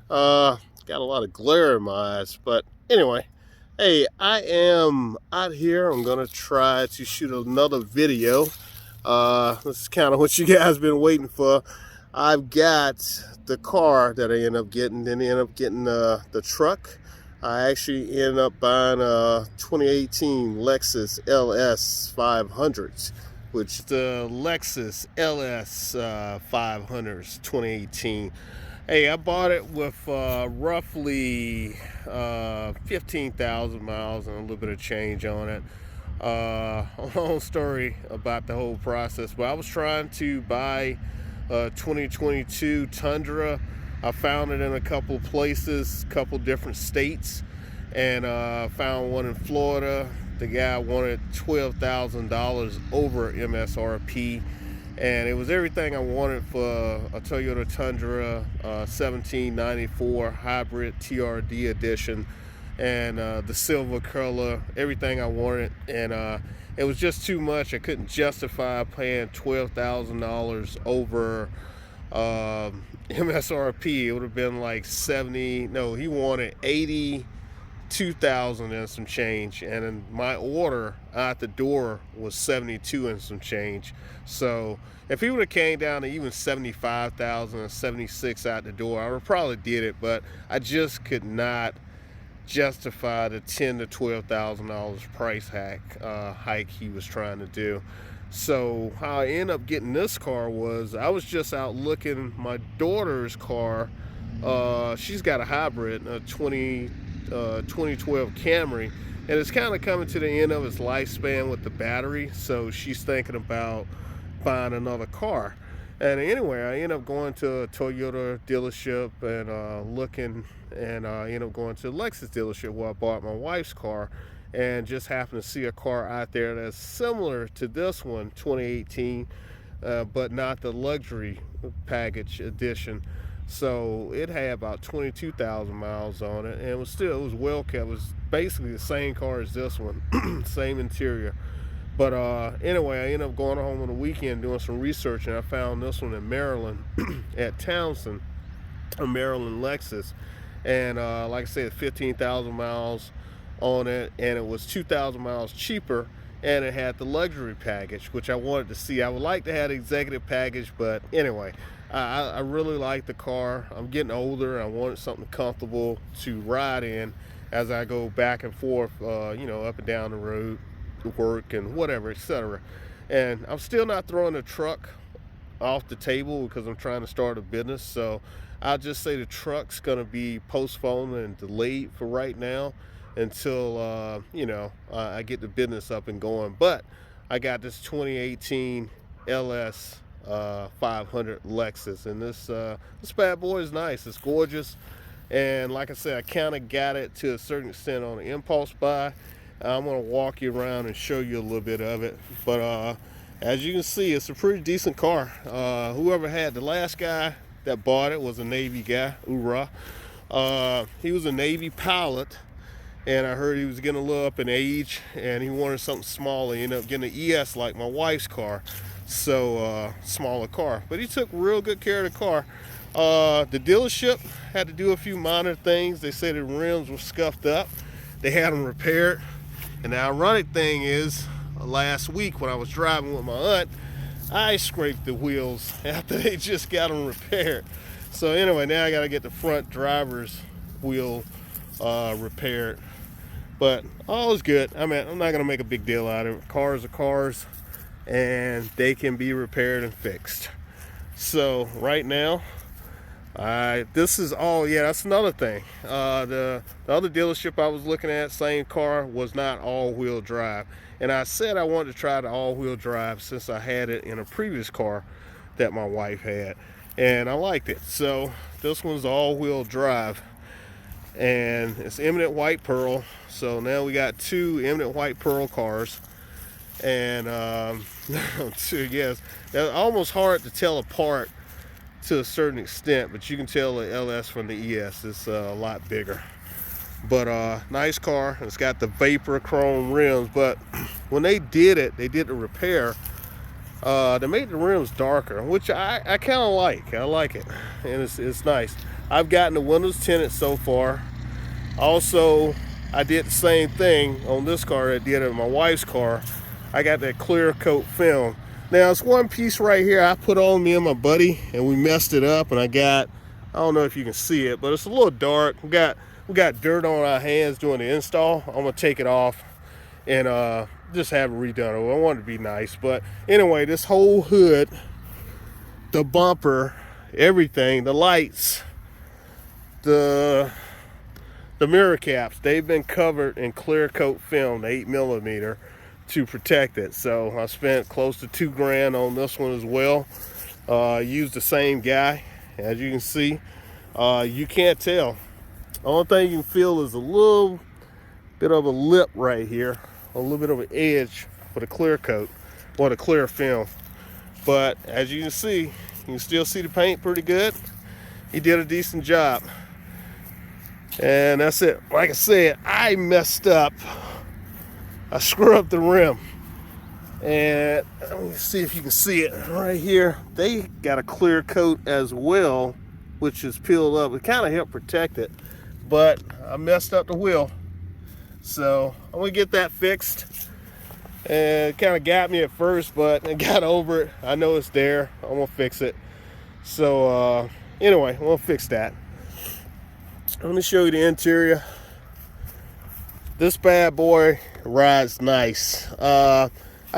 Got a lot of glare in my eyes, but anyway, hey, I am out here. I'm gonna try to shoot another video. This is kind of what you guys been waiting for. I've got the car that I end up getting, then end up getting the truck. I actually ended up buying a 2018 Lexus LS500, which the Lexus LS 500s 2018. Hey, I bought it with roughly 15,000 miles and a little bit of change on it. A long story about the whole process, but I was trying to buy a 2022 Tundra. I found it in a couple places, couple different states, and found one in Florida. The guy wanted $12,000 over MSRP, and it was everything I wanted for a Toyota Tundra 1794 hybrid TRD edition, and the silver color, everything I wanted, and it was just too much. I couldn't justify paying $12,000 over MSRP. It would have been like 70. No, he wanted 82,000 and some change, and in my order out the door was 72 and some change. So if he would have came down to even 75,000 and 76 out the door, I would probably did it, but I just could not justify the $10,000 to $12,000 price hike he was trying to do. So how I ended up getting this car was I was just out looking. My daughter's car, she's got a hybrid, a 2012 Camry, and it's kind of coming to the end of its lifespan with the battery, so she's thinking about buying another car. And anyway, I ended up going to a Toyota dealership and looking, and I ended up going to a Lexus dealership where I bought my wife's car, and just happened to see a car out there that's similar to this one, 2018, but not the luxury package edition. So it had about 22,000 miles on it, and it was well kept. It was basically the same car as this one, same interior. But anyway, I ended up going home on the weekend doing some research, and I found this one in Maryland at Townsend, a Maryland Lexus. And like I said, 15,000 miles on it, and it was 2,000 miles cheaper, and it had the luxury package, which I wanted to see. I would like to have the executive package, but anyway, I really like the car. I'm getting older. I wanted something comfortable to ride in as I go back and forth, up and down the road, work and whatever, etc. And I'm still not throwing the truck off the table because I'm trying to start a business. So I'll just say the truck's going to be postponed and delayed for right now until I get the business up and going. But I got this 2018 LS 500 Lexus, and this bad boy is nice. It's gorgeous, and like I said, I kind of got it to a certain extent on an impulse buy. I'm gonna walk you around and show you a little bit of it, but as you can see, it's a pretty decent car. Whoever had the last guy that bought it was a Navy guy, Ura. He was a Navy pilot, and I heard he was getting a little up in age, and he wanted something smaller. He ended up getting an ES like my wife's car, so smaller car. But he took real good care of the car. The dealership had to do a few minor things. They said the rims were scuffed up. They had them repaired. And the ironic thing is, last week when I was driving with my aunt, I scraped the wheels after they just got them repaired. So anyway, now I got to get the front driver's wheel repaired. But all is good. I mean, I'm not going to make a big deal out of it. Cars are cars, and they can be repaired and fixed. So right now, this is all, that's another thing. The other dealership I was looking at, same car, was not all-wheel drive. And I said I wanted to try the all-wheel drive since I had it in a previous car that my wife had, and I liked it. So this one's all-wheel drive, and it's eminent white pearl. So now we got two eminent white pearl cars, and yes, they're almost hard to tell apart to a certain extent, but you can tell the LS from the ES. It's a lot bigger, but nice car. It's got the vapor chrome rims, but when they did the repair, they made the rims darker, which I kind of like. I like it, and it's nice. I've gotten the windows tinted so far. Also, I did the same thing on this car that I did on my wife's car. I got that clear coat film. Now, it's one piece right here I put on me and my buddy, and we messed it up, and I don't know if you can see it, but it's a little dark. We got dirt on our hands doing the install. I'm gonna take it off and just have it redone. I want it to be nice, but anyway, this whole hood, the bumper, everything, the lights, the mirror caps, they've been covered in clear coat film, 8mm, to protect it. So I spent close to $2,000 on this one as well. Used the same guy, as you can see. You can't tell. Only thing you can feel is a little bit of a lip right here, a little bit of an edge for the clear coat or the clear film. But as you can still see the paint pretty good. He did a decent job. And that's it. Like I said, I messed up. I screwed up the rim. And let me see if you can see it right here. They got a clear coat as well, which is peeled up. It kind of helped protect it, but I messed up the wheel. So I'm gonna get that fixed. And it kind of got me at first, but I got over it. I know it's there. I'm gonna fix it. So anyway, we'll fix that. Let me show you the interior. This bad boy rides nice. I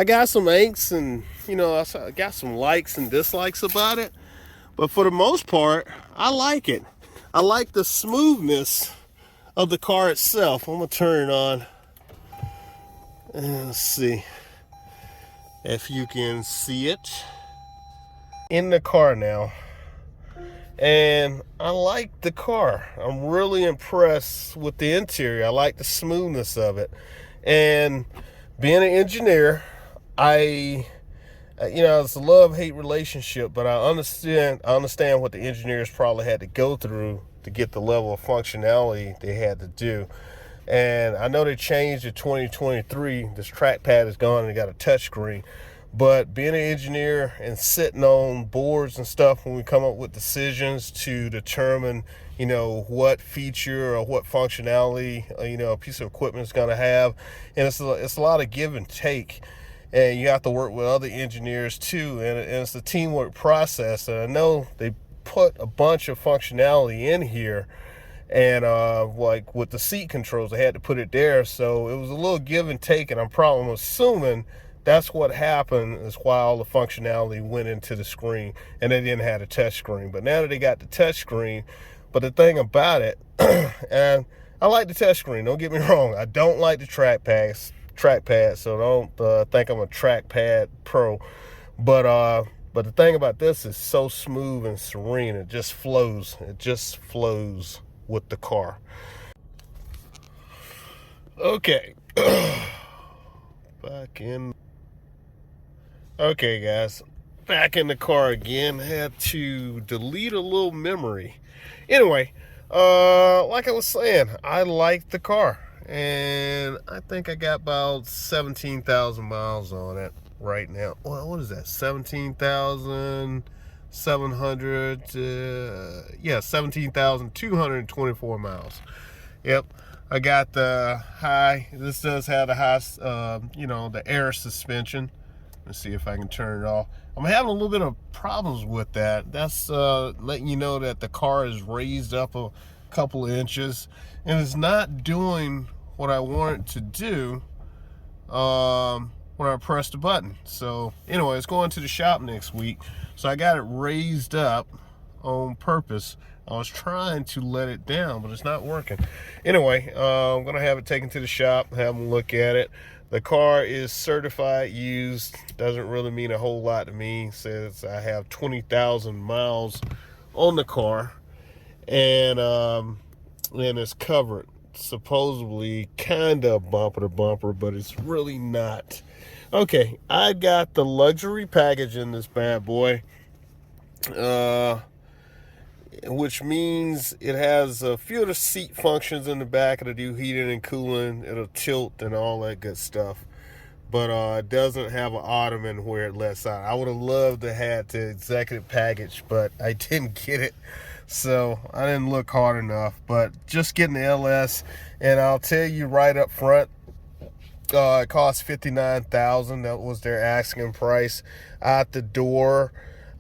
got some angst and, I got some likes and dislikes about it. But for the most part, I like it. I like the smoothness of the car itself. I'm going to turn it on. And let's see if you can see it. In the car now. And I like the car. I'm really impressed with the interior. I like the smoothness of it. And being an engineer, it's a love-hate relationship, but I understand what the engineers probably had to go through to get the level of functionality they had to do. And I know they changed in 2023. This trackpad is gone and they got a touchscreen. But being an engineer and sitting on boards and stuff when we come up with decisions to determine, what feature or what functionality, a piece of equipment is going to have, and it's a lot of give and take, and you have to work with other engineers too, and it's a teamwork process. And I know they put a bunch of functionality in here, and like with the seat controls, they had to put it there, so it was a little give and take, and I'm assuming that's what happened, is why all the functionality went into the screen and they didn't have a touch screen. But now that they got the touch screen, but the thing about it, and I like the touch screen, don't get me wrong, I don't like the trackpad, so don't think I'm a trackpad pro. But the thing about this is so smooth and serene, it just flows with the car. Okay. Okay, guys, back in the car again. Had to delete a little memory. Anyway, like I was saying, I like the car, and I think I got about 17,000 miles on it right now. Well, what is that? 17,700. 17,224 miles. Yep. I got the high. This does have the high, the air suspension. Let's see if I can turn it off. I'm having a little bit of problems with that. That's letting you know that the car is raised up a couple of inches and it's not doing what I want it to do when I press the button. So anyway, it's going to the shop next week. So I got it raised up on purpose. I was trying to let it down, but it's not working. Anyway, I'm going to have it taken to the shop, have them look at it. The car is certified used. Doesn't really mean a whole lot to me. It says I have 20,000 miles on the car, and it's covered. Supposedly kind of bumper to bumper, but it's really not. Okay, I got the luxury package in this bad boy. Which means it has a few of the seat functions in the back. It'll do heating and cooling, it'll tilt and all that good stuff, but it doesn't have an ottoman where it lets out. I would have loved to have the executive package, but I didn't get it, So I didn't look hard enough, but just getting the LS, and I'll tell you right up front, it cost $59,000. That was their asking price. At the door,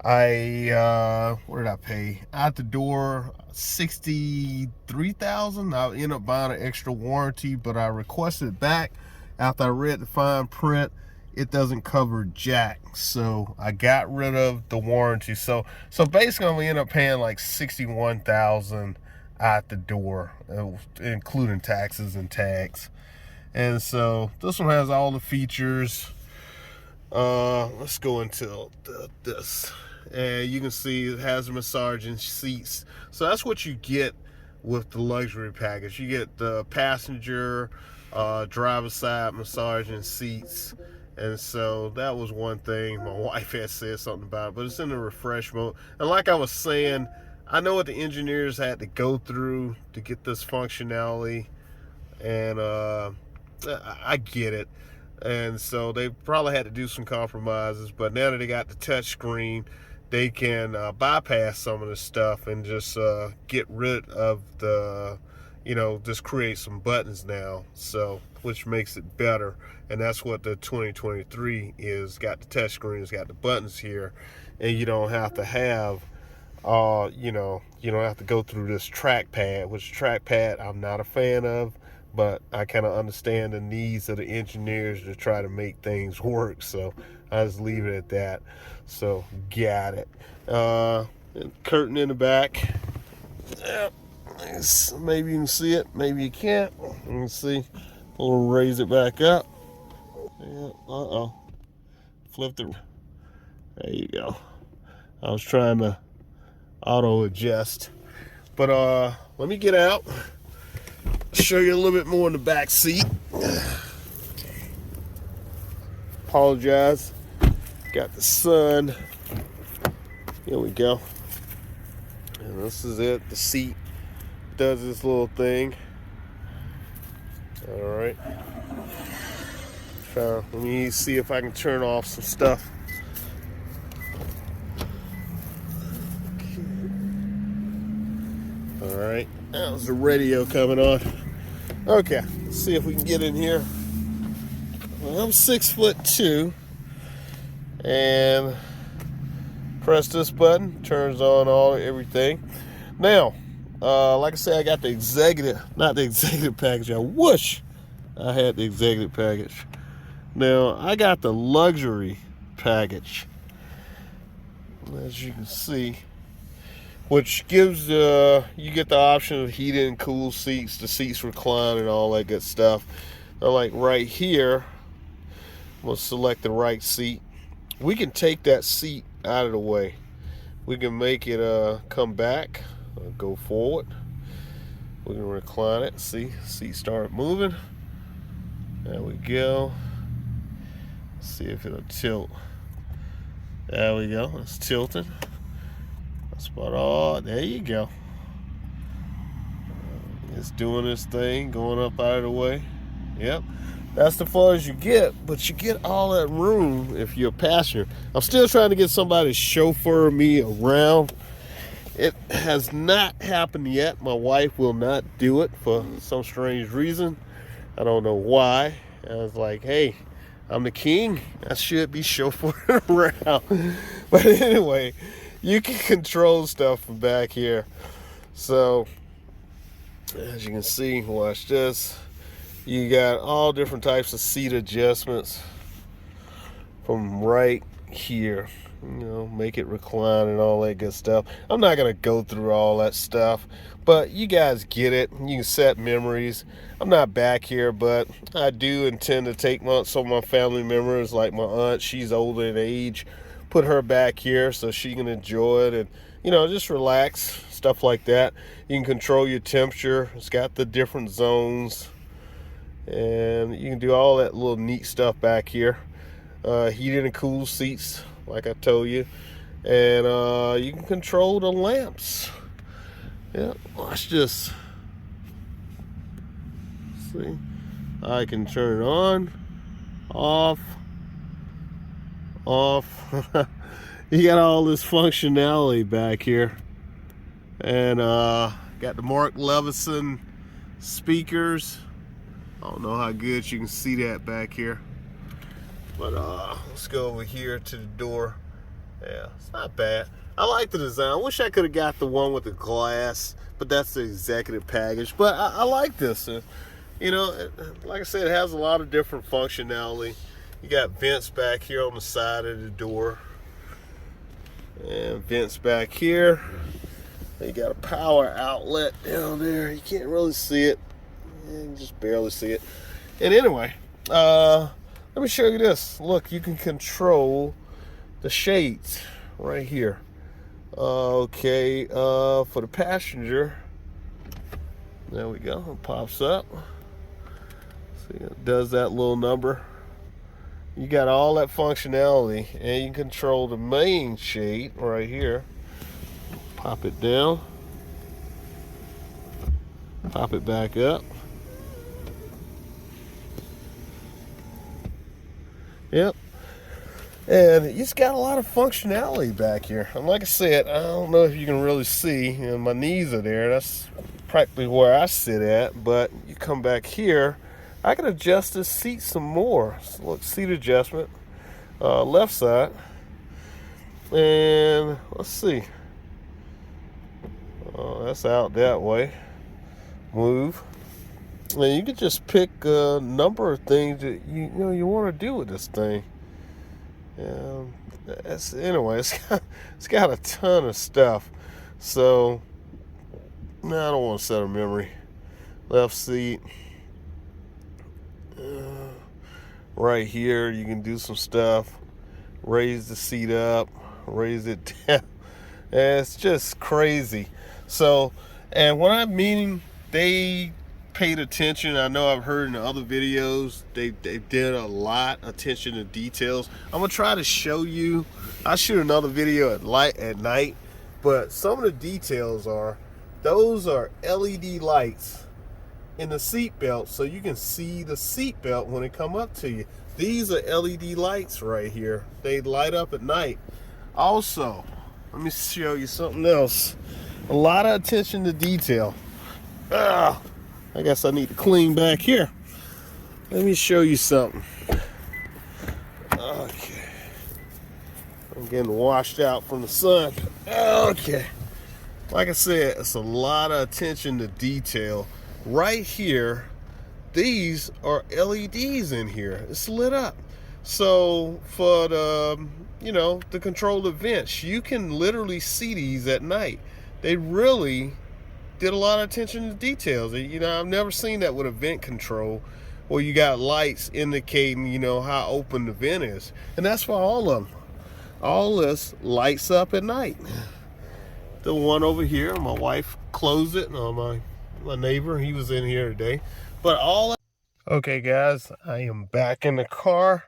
what did I pay? At the door, $63,000. I ended up buying an extra warranty, but I requested it back after I read the fine print. It doesn't cover jack, so I got rid of the warranty. So basically, I'm gonna end up paying like $61,000 at the door, including taxes and tags. And so this one has all the features. Let's go into this, and you can see it has massaging seats. So that's what you get with the luxury package. You get the passenger, driver's side massaging seats. And so that was one thing my wife had said something about, but it's in the refresh mode. And like I was saying, I know what the engineers had to go through to get this functionality, and I get it. And so they probably had to do some compromises, but now that they got the touch screen, they can bypass some of the stuff and just get rid of the, just create some buttons now, so which makes it better. And that's what the 2023 is. Got the touch screen, it's got the buttons here, and you don't have to have you don't have to go through this trackpad, which trackpad I'm not a fan of, but I kind of understand the needs of the engineers to try to make things work, so I just leave it at that. So got it. Curtain in the back. Yep. Maybe you can see it, maybe you can't. Let me see. We'll raise it back up. Yeah, flipped it. There you go. I was trying to auto adjust, but let me get out, show you a little bit more in the back seat. Apologize, got the sun. Here we go, and this is it. The seat does this little thing. All right, let me see if I can turn off some stuff. All right, that was the radio coming on. Okay, let's see if we can get in here. Well, I'm 6'2", and press this button, turns on everything. Now, like I said, I got the executive, not the executive package. I wish I had the executive package. Now, I got the luxury package, as you can see, which gives you get the option of heated and cool seats, the seats recline and all that good stuff. Now, like right here, we'll select the right seat. We can take that seat out of the way. We can make it come back, go forward. We can recline it. See, seat start moving. There we go. See if it'll tilt. There we go. It's tilting. That's about all. There you go. It's doing this thing, going up out of the way. Yep. That's the far as you get, but you get all that room if you're a passenger. I'm still trying to get somebody to chauffeur me around. It has not happened yet. My wife will not do it for some strange reason. I don't know why. I was like, hey, I'm the king. I should be chauffeured around. But anyway, you can control stuff from back here. So, as you can see, watch this. You got all different types of seat adjustments from right here. Make it recline and all that good stuff. I'm not going to go through all that stuff, but you guys get it. You can set memories. I'm not back here, but I do intend to take some of my family members, like my aunt. She's older in age. Put her back here so she can enjoy it and, just relax, stuff like that. You can control your temperature. It's got the different zones, and you can do all that little neat stuff back here. Heated and cool seats, like I told you, and you can control the lamps. Yeah, watch this. See, I can turn it on, off. You got all this functionality back here. And got the Mark Levison speakers. I don't know how good you can see that back here, but let's go over here to the door. Yeah, it's not bad. I like the design. I wish I could have got the one with the glass, but that's the executive package. But I like this. You know, like I said, it has a lot of different functionality. You got vents back here on the side of the door, and vents back here. You got a power outlet down there. You can't really see it. You can just barely see it. And anyway, let me show you this. Look, you can control the shades right here. Okay, for the passenger, there we go. It pops up. See, it does that little number. You got all that functionality, and you can control the main shade right here. Pop it down, pop it back up. Yep. And it's got a lot of functionality back here. And like I said, I don't know if you can really see, you know, my knees are there. That's practically where I sit at. But you come back here, I can adjust this seat some more. So look, seat adjustment, left side. And let's see. That's out that way. Move. And you can just pick a number of things that you want to do with this thing. Anyway, it's got a ton of stuff. So no, I don't want to set a memory. Left seat. Right here, you can do some stuff. Raise the seat up, raise it down. It's just crazy. So, and what I'm meaning, they paid attention. I know I've heard in other videos they did a lot attention to details. I'm gonna try to show you. I shoot another video at night, but some of the details are, those are LED lights in the seat belt, so you can see the seat belt when it come up to you. These are LED lights right here. They light up at night. Also, let me show you something else. A lot of attention to detail. I guess I need to clean back here. Let me show you something. Okay. I'm getting washed out from the sun. Okay. Like I said, it's a lot of attention to detail. Right here, these are LEDs in here. It's lit up. So for the, to control the vents, you can literally see these at night. They really did a lot of attention to details. I've never seen that with a vent control where you got lights indicating, how open the vent is. And that's for all of them. All this lights up at night. The one over here, my wife closed it. My neighbor, he was in here today. But all... Okay, guys, I am back in the car.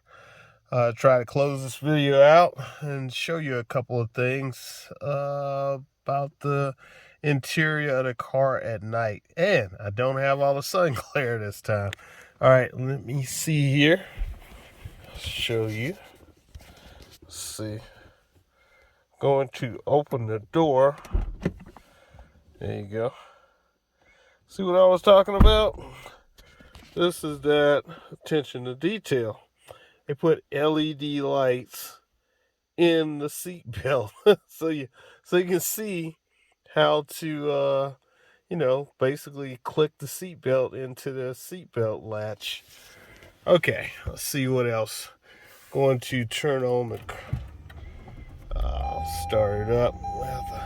Try to close this video out and show you a couple of things about the interior of the car at night. And I don't have all the sun glare this time. All right, let me see here. Show you. Let's see. Going to open the door. There you go. See what I was talking about? This is that attention to detail. They put LED lights in the seat belt so you can see how to basically click the seat belt into the seat belt latch. Okay, let's see what else. Going to turn on the... I'll start it up. We'll have to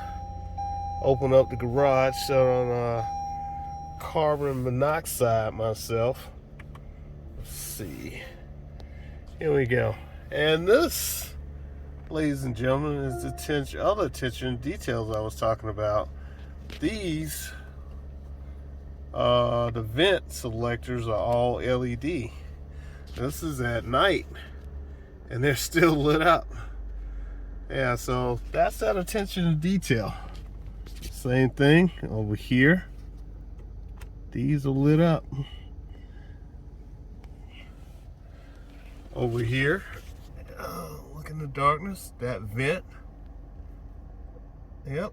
open up the garage, set on carbon monoxide myself. Let's see. Here we go. And this, ladies and gentlemen, is the other attention details I was talking about. These, the vent selectors are all LED. This is at night, and they're still lit up. Yeah, so that's that attention to detail. Same thing over here. These are lit up. Over here, in the darkness, that vent. Yep.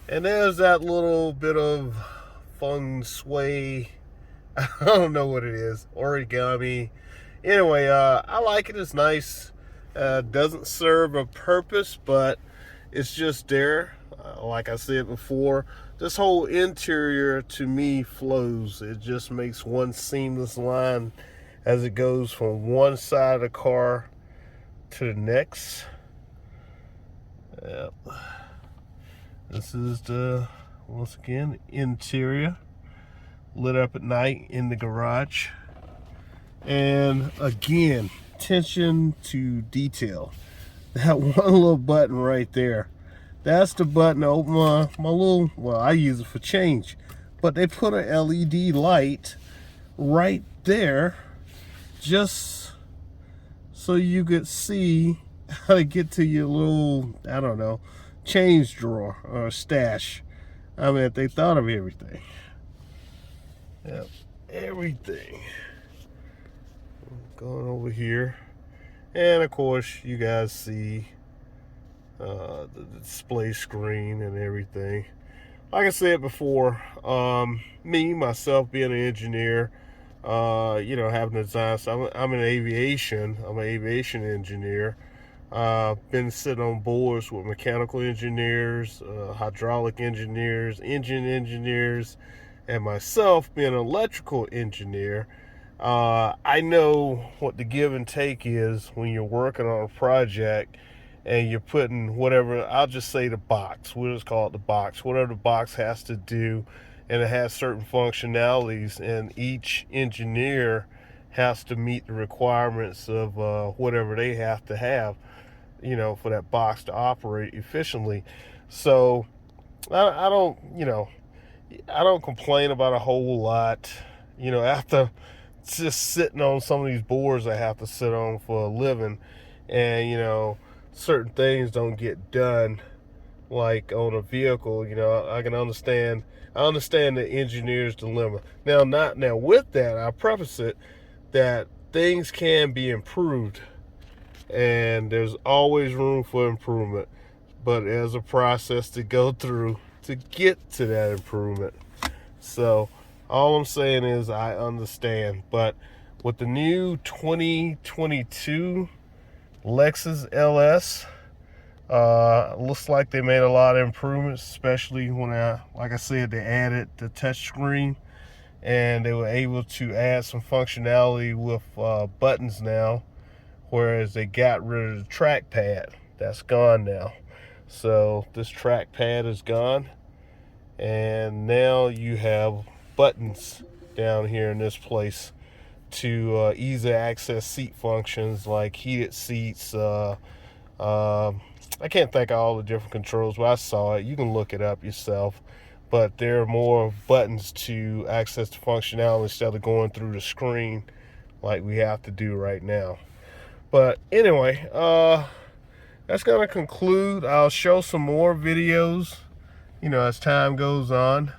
And there's that little bit of feng shui. I don't know what it is. Origami. Anyway, I like it. It's nice. Doesn't serve a purpose, but it's just there. Like I said before, this whole interior to me flows. It just makes one seamless line as it goes from one side of the car to the next. Yep. This is the, once again, interior. Lit up at night in the garage. And again, attention to detail. That one little button right there, that's the button to open my little, well, I use it for change, but they put an LED light right there just so you could see how to get to your little, I don't know, change drawer or stash. I mean, they thought of everything. Yep, everything. Going over here, and of course you guys see the display screen and everything. Like I said before, me myself being an engineer, you know, having design, so I'm in aviation. I'm an aviation engineer. Been sitting on boards with mechanical engineers, hydraulic engineers, engine engineers, and myself being an electrical engineer. I know what the give and take is when you're working on a project and you're putting whatever, I'll just say the box, we'll just call it the box, whatever the box has to do, and it has certain functionalities, and each engineer has to meet the requirements of whatever they have to have, you know, for that box to operate efficiently. So I don't, you know, I don't complain about a whole lot, you know, after just sitting on some of these boards I have to sit on for a living, and you know, certain things don't get done like on a vehicle. You know, I understand the engineer's dilemma. Now with that, I preface it that things can be improved, and there's always room for improvement, but there's a process to go through to get to that improvement. So all I'm saying is I understand. But with the new 2022 Lexus LS, looks like they made a lot of improvements, especially when, like I said, they added the touchscreen, and they were able to add some functionality with buttons now, whereas they got rid of the trackpad. That's gone now. So this trackpad is gone, and now you have buttons down here in this place to easy access seat functions like heated seats. I can't think of all the different controls, but I saw it. You can look it up yourself. But there are more buttons to access the functionality instead of going through the screen like we have to do right now. But anyway, that's going to conclude. I'll show some more videos, you know, as time goes on.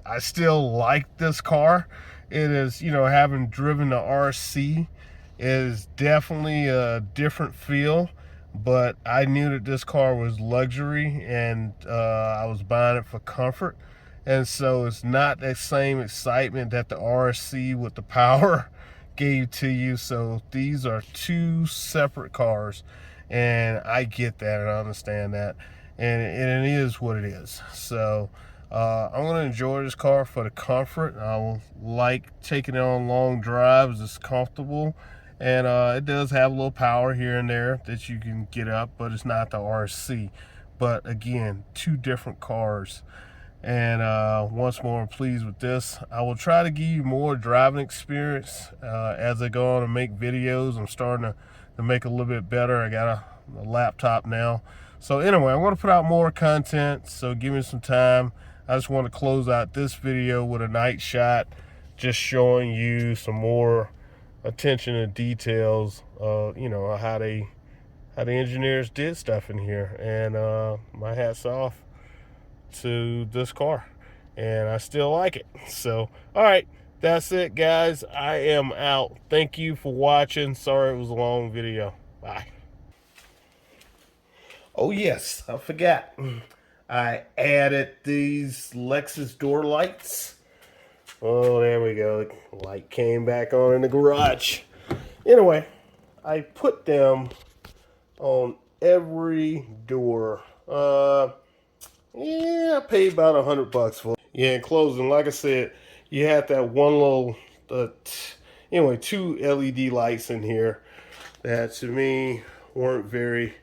I still like this car. It is, you know, having driven the RC, is definitely a different feel, but I knew that this car was luxury, and I was buying it for comfort, and so it's not that same excitement that the RC with the power gave to you. So these are two separate cars, and I get that and I understand that, and it is what it is. So I'm going to enjoy this car for the comfort. I like taking it on long drives. It's comfortable, and it does have a little power here and there that you can get up, but it's not the RC. But again, two different cars. And once more, I'm pleased with this. I will try to give you more driving experience as I go on and make videos. I'm starting to make a little bit better. I got a laptop now. So anyway, I'm going to put out more content, so give me some time. I just want to close out this video with a night shot, just showing you some more attention to details, you know, how the engineers did stuff in here. And my hat's off to this car, and I still like it. So all right, that's it, guys. I am out. Thank you for watching. Sorry it was a long video. Bye. Oh yes, I forgot. I added these Lexus door lights. Oh, there we go. Light came back on in the garage. Anyway, I put them on every door. Yeah, I paid about $100 for it. Yeah, in closing, like I said, you had that one little, anyway, two LED lights in here that to me weren't very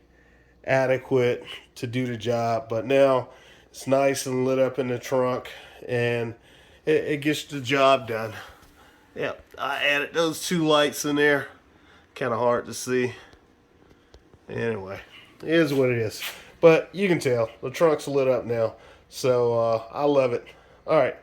adequate to do the job, but now it's nice and lit up in the trunk, and it gets the job done. Yep, I added those two lights in there. Kind of hard to see. Anyway, it is what it is. But you can tell the trunk's lit up now, so I love it. All right.